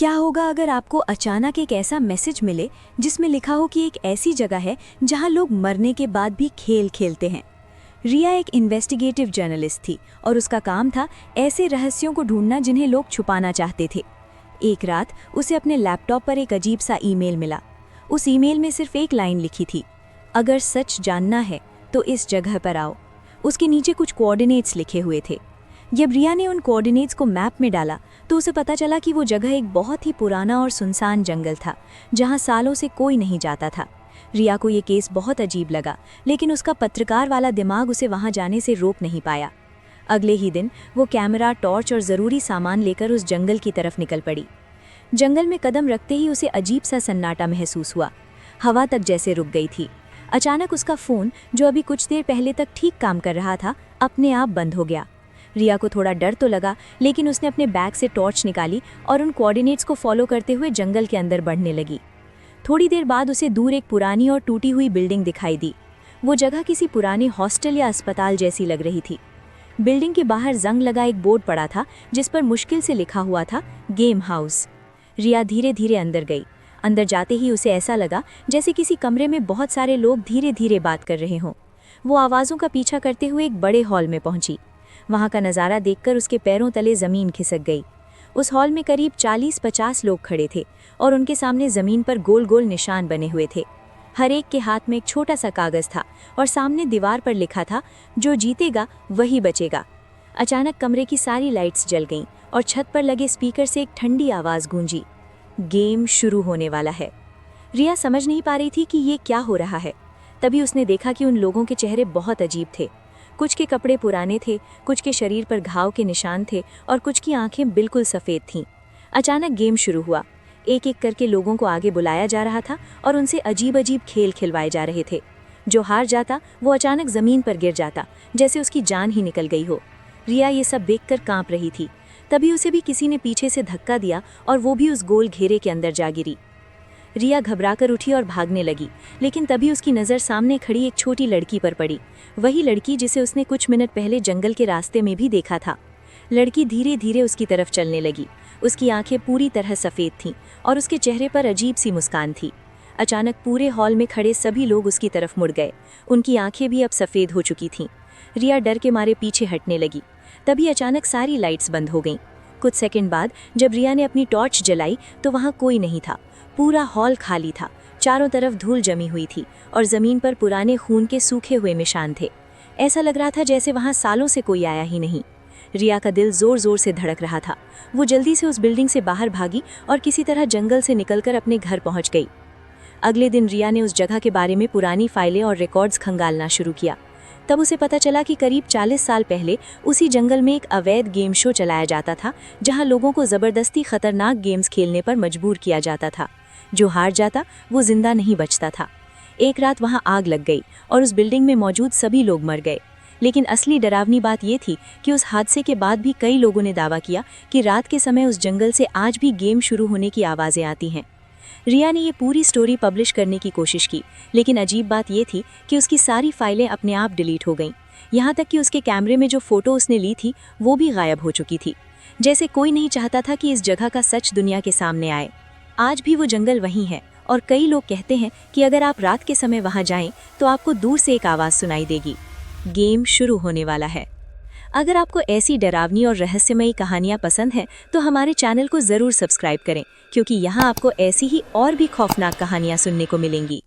क्या होगा अगर आपको अचानक एक ऐसा मैसेज मिले जिसमें लिखा हो कि एक ऐसी जगह है जहां लोग मरने के बाद भी खेल खेलते हैं। रिया एक इन्वेस्टिगेटिव जर्नलिस्ट थी और उसका काम था ऐसे रहस्यों को ढूंढना जिन्हें लोग छुपाना चाहते थे। एक रात उसे अपने लैपटॉप पर एक अजीब सा ईमेल मिला। उस ईमेल में सिर्फ एक लाइन लिखी थी, अगर सच जानना है तो इस जगह पर आओ। उसके नीचे कुछ कोऑर्डिनेट्स लिखे हुए थे। जब रिया ने उन कोऑर्डिनेट्स को मैप में डाला तो उसे पता चला कि वो जगह एक बहुत ही पुराना और सुनसान जंगल था जहां सालों से कोई नहीं जाता था। रिया को ये केस बहुत अजीब लगा, लेकिन उसका पत्रकार वाला दिमाग उसे वहां जाने से रोक नहीं पाया। अगले ही दिन वो कैमरा, टॉर्च और ज़रूरी सामान लेकर उस जंगल की तरफ निकल पड़ी। जंगल में कदम रखते ही उसे अजीब सा सन्नाटा महसूस हुआ। हवा तक जैसे रुक गई थी। अचानक उसका फ़ोन, जो अभी कुछ देर पहले तक ठीक काम कर रहा था, अपने आप बंद हो गया। रिया को थोड़ा डर तो लगा, लेकिन उसने अपने बैग से टॉर्च निकाली और उन कोऑर्डिनेट्स को फॉलो करते हुए जंगल के अंदर बढ़ने लगी। थोड़ी देर बाद उसे दूर एक पुरानी और टूटी हुई बिल्डिंग दिखाई दी। वो जगह किसी पुराने हॉस्टल या अस्पताल जैसी लग रही थी। बिल्डिंग के बाहर जंग लगा एक बोर्ड पड़ा था जिस पर मुश्किल से लिखा हुआ था, गेम हाउस। रिया धीरे धीरे अंदर गई। अंदर जाते ही उसे ऐसा लगा जैसे किसी कमरे में बहुत सारे लोग धीरे धीरे बात कर रहे हों। वो आवाज़ों का पीछा करते हुए एक बड़े हॉल में पहुंची। वहां का नज़ारा देखकर उसके पैरों तले ज़मीन खिसक गई। उस हॉल में करीब 40-50 लोग खड़े थे और उनके सामने ज़मीन पर गोल गोल निशान बने हुए थे। हर एक के हाथ में एक छोटा सा कागज़ था और सामने दीवार पर लिखा था, जो जीतेगा वही बचेगा। अचानक कमरे की सारी लाइट्स जल गईं और छत पर लगे स्पीकर से एक ठंडी आवाज़ गूंजी, गेम शुरू होने वाला है। रिया समझ नहीं पा रही थी कि ये क्या हो रहा है। तभी उसने देखा कि उन लोगों के चेहरे बहुत अजीब थे। कुछ के कपड़े पुराने थे, कुछ के शरीर पर घाव के निशान थे और कुछ की आंखें बिल्कुल सफ़ेद थीं। अचानक गेम शुरू हुआ। एक एक करके लोगों को आगे बुलाया जा रहा था और उनसे अजीब अजीब खेल खिलवाए जा रहे थे। जो हार जाता वो अचानक ज़मीन पर गिर जाता, जैसे उसकी जान ही निकल गई हो। रिया ये सब देखकर कांप रही थी। तभी उसे भी किसी ने पीछे से धक्का दिया और वो भी उस गोल घेरे के अंदर जा गिरी। रिया घबराकर उठी और भागने लगी, लेकिन तभी उसकी नज़र सामने खड़ी एक छोटी लड़की पर पड़ी। वही लड़की जिसे उसने कुछ मिनट पहले जंगल के रास्ते में भी देखा था। लड़की धीरे धीरे उसकी तरफ चलने लगी। उसकी आंखें पूरी तरह सफ़ेद थीं और उसके चेहरे पर अजीब सी मुस्कान थी। अचानक पूरे हॉल में खड़े सभी लोग उसकी तरफ मुड़ गए। उनकी आंखें भी अब सफ़ेद हो चुकी थीं। रिया डर के मारे पीछे हटने लगी। तभी अचानक सारी लाइट्स बंद हो गईं। कुछ सेकंड बाद जब रिया ने अपनी टॉर्च जलाई तो वहाँ कोई नहीं था। पूरा हॉल खाली था। चारों तरफ धूल जमी हुई थी और ज़मीन पर पुराने खून के सूखे हुए निशान थे। ऐसा लग रहा था जैसे वहाँ सालों से कोई आया ही नहीं। रिया का दिल ज़ोर ज़ोर से धड़क रहा था। वो जल्दी से उस बिल्डिंग से बाहर भागी और किसी तरह जंगल से निकलकर अपने घर पहुँच गई। अगले दिन रिया ने उस जगह के बारे में पुरानी फाइलें और रिकॉर्ड्स खंगालना शुरू किया। तब उसे पता चला कि करीब 40 साल पहले उसी जंगल में एक अवैध गेम शो चलाया जाता था, जहां लोगों को ज़बरदस्ती खतरनाक गेम्स खेलने पर मजबूर किया जाता था। जो हार जाता वो जिंदा नहीं बचता था। एक रात वहां आग लग गई और उस बिल्डिंग में मौजूद सभी लोग मर गए। लेकिन असली डरावनी बात ये थी कि उस हादसे के बाद भी कई लोगों ने दावा किया कि रात के समय उस जंगल से आज भी गेम शुरू होने की आवाज़ें आती हैं। रिया ने ये पूरी स्टोरी पब्लिश करने की कोशिश की, लेकिन अजीब बात ये थी कि उसकी सारी फाइलें अपने आप डिलीट हो गईं। यहाँ तक कि उसके कैमरे में जो फ़ोटो उसने ली थी वो भी गायब हो चुकी थी। जैसे कोई नहीं चाहता था कि इस जगह का सच दुनिया के सामने आए। आज भी वो जंगल वहीं है और कई लोग कहते हैं कि अगर आप रात के समय वहां जाएं तो आपको दूर से एक आवाज़ सुनाई देगी, गेम शुरू होने वाला है। अगर आपको ऐसी डरावनी और रहस्यमयी कहानियां पसंद हैं तो हमारे चैनल को ज़रूर सब्सक्राइब करें, क्योंकि यहाँ आपको ऐसी ही और भी खौफनाक कहानियां सुनने को मिलेंगी।